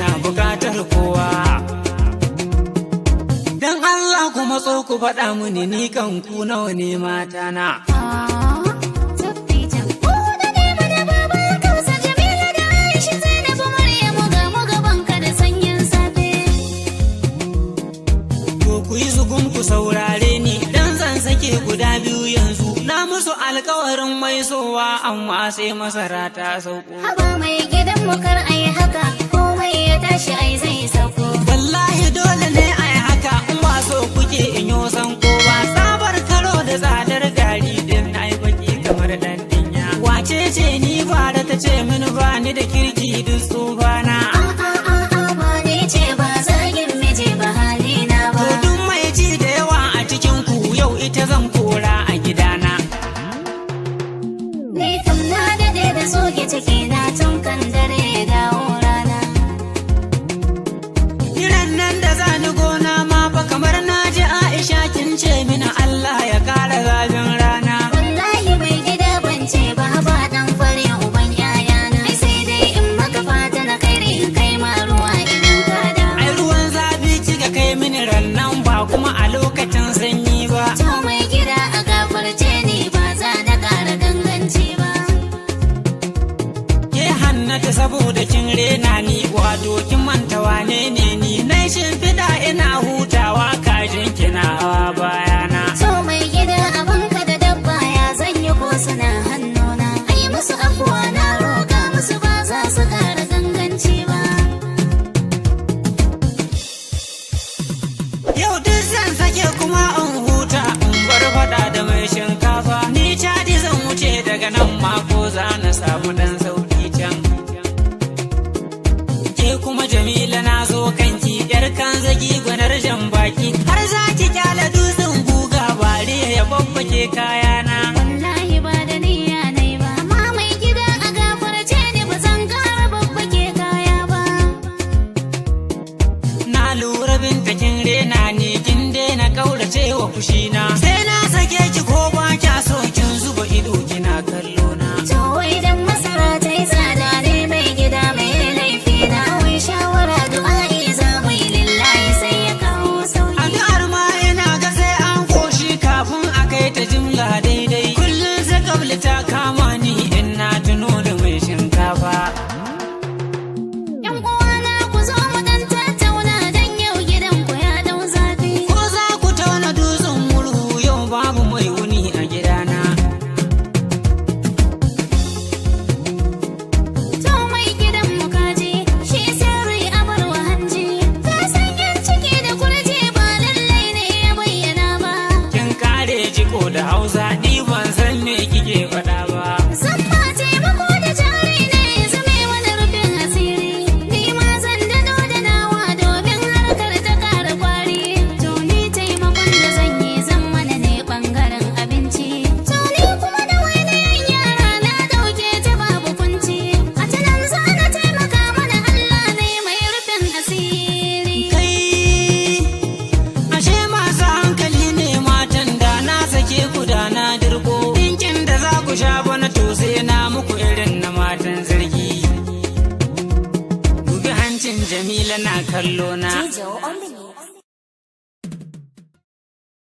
ina bukatar kowa. Dan Allah ku matso ku faɗa mini ni kan ku nawa ne mata na. Ku saurare ni dan zan sake guda biyu yanzu, na musu alkawarin mai sowa amma sai masara ta sauko. Haba mai gidan mu kar ai haka, komai ya tashi ai zai sauko. Wallahi dole ne ai haka, in ba so kuke in yo san ko ba. Sabar karo da tsadar gari din nayi baki kamar dan dinya. Wace ce ni fara ta ce mini ba ni da kirki duk tsufana. Ba ni ce ba zagin miji ba halina ba. Ita zan kora a gidana. Ni kam na dade da soke ciki na tun kan dare ya dawo rana. Kiran nan da zani gona ma fa kamar na ji Aisha kin ce mini Allah ya kara zafin rana. Wallahi mai gida ban ce ba ba dan fare uban yayana. Ai sai dai in maka fata na kai in kai ma ruwa idan ka da. Ai ruwan zafi kika kai mini rannan ba kuma a lokacin sanyi ba. To mai gida a gafarce ni ba za na ƙara ganganci ba. Ke Hannatu saboda kin rena ni wato kin manta wane ne ni. Nai shimfiɗa ina hutawa kajin kina hawa bayana. To mai gida abinka da dabba ya zanyi ko suna hannuna. Ai musu afuwa na roƙa musu ba za su ƙara ganganci ba. Yau duk zan sake kuma in huta in bar faɗa da mai shinkafa. Ni Chadi zan wuce daga nan mako za na samu dan sauki can. Ke kuma Jamila na zo kanki yar kan zagi gwanar jan baki. Har za ki kyala dutsen guga bare ya babbake kayana. Wallahi ba da niyya nai ba, amma mai gida a gafarce ni ba zan ƙara babbake kaya ba. Na lura binta kin rena ni kin daina kaurace wa fushina. Sai na sake ki ko ba kya so kin zuba ido kina kallo na. To wai dan masara ta yi tsada ne mai gida mai laifi na. Wai shawara du'a'i za mu yi lillahi sai ya kawo sauyi. Addu'ar ma ina ga sai an koshi kafin a kai ta jimla daidai. Kullum sai kabli ta kama ni in na tuno da mai shinkafa. Yan uwana ku zo mu dan tattauna dan yau gidan ku ya dau zafi. Ko za ku tauna dutsen murhu yau babu mai wuni a gidana. To mai gidan mu kaji shi sirri a barwa hanji. Ka san yan ciki da kurje ba lallai ne ya bayyana ba. Kin kare jiko da Hausa ni ban san me kike faɗa ba. Zan ba taimako da jari ne zame wani rufin asiri. Ni ma zan dado da nawa domin harkar ta ƙara kwari. To ni taimakon da zan yi zan mana ne ɓangaren abinci. To ni kuma da wainayen yara na ɗauke ta babu kunci. A tunan za na taimaka mana Allah ne mai rufin asiri. Kai ashe masu hankali ne matan da na sake ku da na dirko. Dinkin da za ku sha bana to sai na muku irin na matan zargi. Dubi hancin Jamila na kallo na. Jijo on the